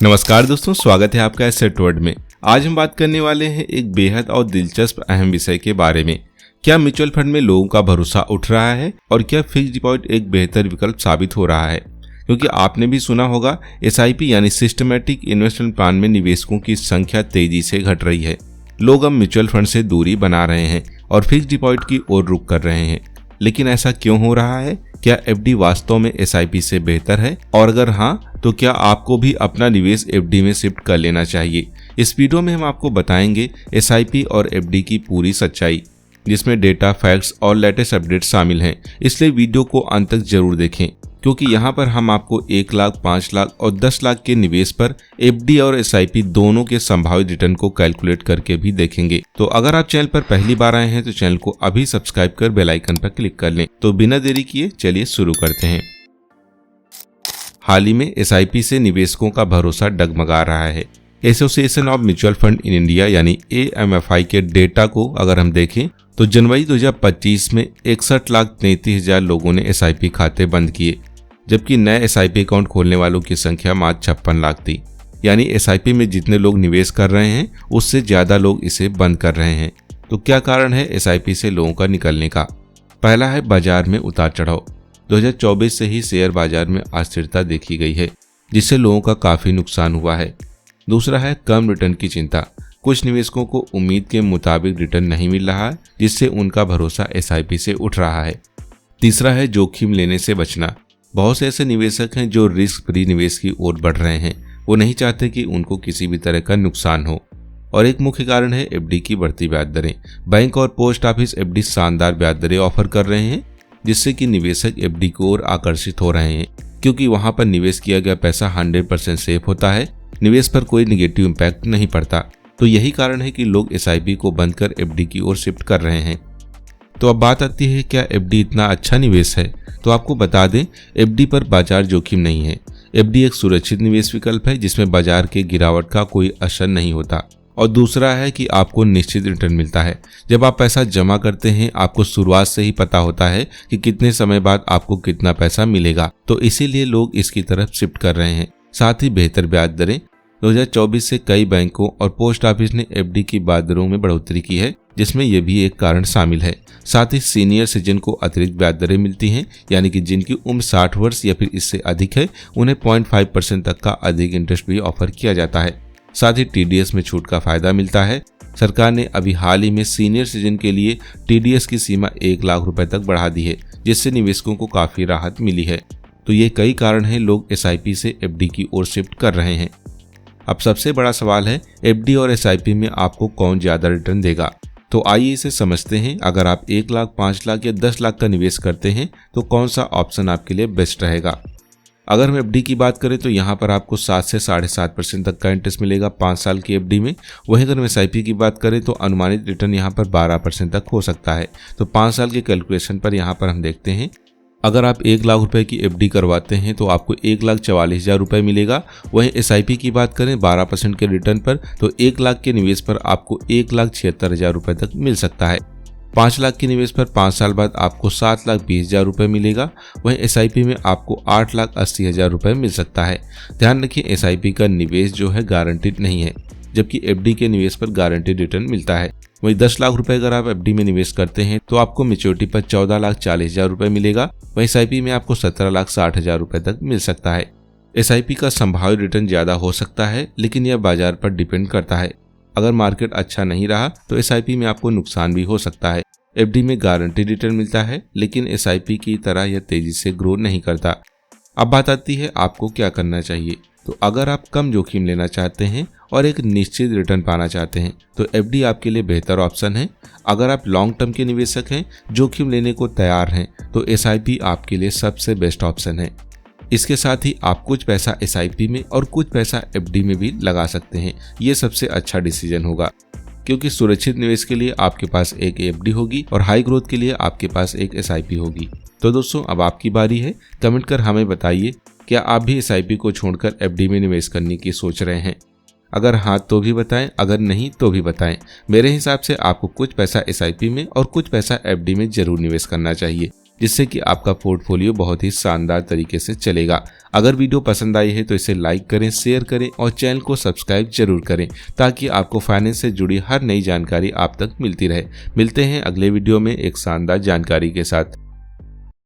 नमस्कार दोस्तों, स्वागत है आपका एसेट वर्ल्ड में। आज हम बात करने वाले हैं एक बेहद और दिलचस्प अहम विषय के बारे में। क्या म्यूचुअल फंड में लोगों का भरोसा उठ रहा है और क्या फिक्स्ड डिपॉजिट एक बेहतर विकल्प साबित हो रहा है? क्योंकि आपने भी सुना होगा, एसआईपी यानी सिस्टमैटिक इन्वेस्टमेंट प्लान में निवेशकों की संख्या तेजी से घट रही है। लोग अब म्यूचुअल फंड से दूरी बना रहे हैं और फिक्स्ड डिपॉजिट की ओर रुख कर रहे हैं। लेकिन ऐसा क्यों हो रहा है? क्या एफडी वास्तव में एसआईपी से बेहतर है? और अगर हाँ, तो क्या आपको भी अपना निवेश एफडी में शिफ्ट कर लेना चाहिए? इस वीडियो में हम आपको बताएंगे एसआईपी और एफडी की पूरी सच्चाई, जिसमें डेटा, फैक्ट्स और लेटेस्ट अपडेट शामिल हैं। इसलिए वीडियो को अंत तक जरूर देखें, क्योंकि यहाँ पर हम आपको 1 लाख, 5 लाख और 10 लाख के निवेश पर एफडी और एसआईपी दोनों के संभावित रिटर्न को कैलकुलेट करके भी देखेंगे। तो अगर आप चैनल पर पहली बार आए हैं तो चैनल को अभी सब्सक्राइब कर बेल आइकन पर क्लिक कर लें। तो बिना देरी किए चलिए शुरू करते हैं। हाल ही में एसआईपी से निवेशकों का भरोसा डगमगा रहा है। Association of mutual fund in India यानी एएमएफआई के डेटा को अगर हम देखें तो जनवरी 2025 में 61,33,000 लोगों ने एसआईपी खाते बंद किए, जबकि नए एसआईपी अकाउंट खोलने वालों की संख्या मात्र 56 लाख थी। यानी एसआईपी में जितने लोग निवेश कर रहे हैं उससे ज्यादा लोग इसे बंद कर रहे हैं। तो क्या कारण है एसआईपी से लोगों का निकलने का? पहला है बाजार में उतार चढ़ाव। 2024 से ही शेयर बाजार में अस्थिरता देखी गई है, जिससे लोगों का काफी नुकसान हुआ है। दूसरा है कम रिटर्न की चिंता। कुछ निवेशकों को उम्मीद के मुताबिक रिटर्न नहीं मिल रहा है, जिससे उनका भरोसा एसआईपी से उठ रहा है। तीसरा है जोखिम लेने से बचना। बहुत से ऐसे निवेशक हैं जो रिस्क फ्री निवेश की ओर बढ़ रहे हैं। वो नहीं चाहते कि उनको किसी भी तरह का नुकसान हो। और एक मुख्य कारण है एफडी की बढ़ती ब्याज दरें। बैंक और पोस्ट ऑफिस एफडी शानदार ब्याज दरें ऑफर कर रहे हैं, जिससे कि निवेशक एफडी की ओर आकर्षित हो रहे हैं, क्योंकि वहां पर निवेश किया गया पैसा 100% सेफ होता है। निवेश पर कोई निगेटिव इम्पैक्ट नहीं पड़ता। तो यही कारण है कि लोग एसआईपी को बंद कर एफडी की ओर शिफ्ट कर रहे हैं। तो अब बात आती है, क्या एफडी इतना अच्छा निवेश है? तो आपको बता दें, एफडी पर बाजार जोखिम नहीं है। एफडी एक सुरक्षित निवेश विकल्प है जिसमें बाजार के गिरावट का कोई असर नहीं होता। और दूसरा है कि आपको निश्चित रिटर्न मिलता है। जब आप पैसा जमा करते हैं, आपको शुरुआत से ही पता होता है कि कितने समय बाद आपको कितना पैसा मिलेगा। तो इसीलिए लोग इसकी तरफ शिफ्ट कर रहे हैं। साथ ही बेहतर ब्याज दरें। 2024 से कई बैंकों और पोस्ट ऑफिस ने एफडी की ब्याज दरों में बढ़ोतरी की है, जिसमें यह भी एक कारण शामिल है। साथ ही सीनियर सिटीजन को अतिरिक्त ब्याज दरें मिलती हैं, यानी कि जिनकी उम्र 60 वर्ष या फिर इससे अधिक है, उन्हें 0.5% तक का अधिक इंटरेस्ट भी ऑफर किया जाता है। साथ ही टीडीएस में छूट का फायदा मिलता है। सरकार ने अभी हाल ही में सीनियर सिटीजन के लिए टीडीएस की सीमा 1 लाख रुपए तक बढ़ा दी है, जिससे निवेशकों को काफी राहत मिली है। तो ये कई कारण हैं लोग एसआईपी से एफडी की ओर शिफ्ट कर रहे हैं। अब सबसे बड़ा सवाल है, एफडी और एसआईपी में आपको कौन ज्यादा रिटर्न देगा? तो आइए इसे समझते हैं। अगर आप 1 लाख, 5 लाख या 10 लाख का निवेश करते हैं तो कौन सा ऑप्शन आपके लिए बेस्ट रहेगा? अगर हम एफडी की बात करें तो यहाँ पर आपको 7 से 7.5% तक का इंटरेस्ट मिलेगा 5 साल की एफडी में। वहीं अगर हम एसआईपी की बात करें तो अनुमानित रिटर्न यहाँ पर 12% तक हो सकता है। तो 5 साल के कैलकुलेशन पर यहाँ पर हम देखते हैं, अगर आप 1 लाख रुपए की एफडी करवाते हैं तो आपको 1,44,000 रुपए मिलेगा। वहीं एसआईपी की बात करें 12% के रिटर्न पर, तो 1 लाख के निवेश पर आपको 1,76,000 रुपए तक मिल सकता है। 5 लाख के निवेश पर 5 साल बाद आपको 7,20,000 रुपए मिलेगा। वहीं एसआईपी में आपको 8,80,000 रुपए मिल सकता है। ध्यान रखिए, एसआईपी का निवेश जो है गारंटीड नहीं है, जबकि एफडी के निवेश पर गारंटीड रिटर्न मिलता है। वहीं 10 लाख रुपए अगर आप एफडी में निवेश करते हैं तो आपको मैच्योरिटी पर 14,40,000 रुपए मिलेगा। वहीं एसआईपी में आपको 17,60,000 रुपए तक मिल सकता है। एसआईपी का संभावित रिटर्न ज्यादा हो सकता है, लेकिन यह बाजार पर डिपेंड करता है। अगर मार्केट अच्छा नहीं रहा तो एसआईपी में आपको नुकसान भी हो सकता है। एफडी में गारंटीड रिटर्न मिलता है, लेकिन एसआईपी की तरह यह तेजी से ग्रो नहीं करता। अब बात आती है आपको क्या करना चाहिए। तो अगर आप कम जोखिम लेना चाहते हैं और एक निश्चित रिटर्न पाना चाहते हैं तो एफडी आपके लिए बेहतर ऑप्शन है। अगर आप लॉन्ग टर्म के निवेशक हैं, जोखिम लेने को तैयार हैं, तो एसआईपी आपके लिए सबसे बेस्ट ऑप्शन है। इसके साथ ही आप कुछ पैसा एसआईपी में और कुछ पैसा एफडी में भी लगा सकते हैं। ये सबसे अच्छा डिसीजन होगा, क्योंकि सुरक्षित निवेश के लिए आपके पास एक एफडी होगी और हाई ग्रोथ के लिए आपके पास एक एसआईपी होगी। तो दोस्तों, अब आपकी बारी है। कमेंट कर हमें बताइए, क्या आप भी एसआईपी को छोड़कर एफडी में निवेश करने की सोच रहे हैं? अगर हाँ तो भी बताएं, अगर नहीं तो भी बताएं। मेरे हिसाब से आपको कुछ पैसा एसआईपी में और कुछ पैसा एफडी में जरूर निवेश करना चाहिए। जिससे कि आपका पोर्टफोलियो बहुत ही शानदार तरीके से चलेगा। अगर वीडियो पसंद आई है तो इसे लाइक करें, शेयर करें और चैनल को सब्सक्राइब जरूर करें ताकि आपको फाइनेंस से जुड़ी हर नई जानकारी आप तक मिलती रहे। मिलते हैं अगले वीडियो में एक शानदार जानकारी के साथ।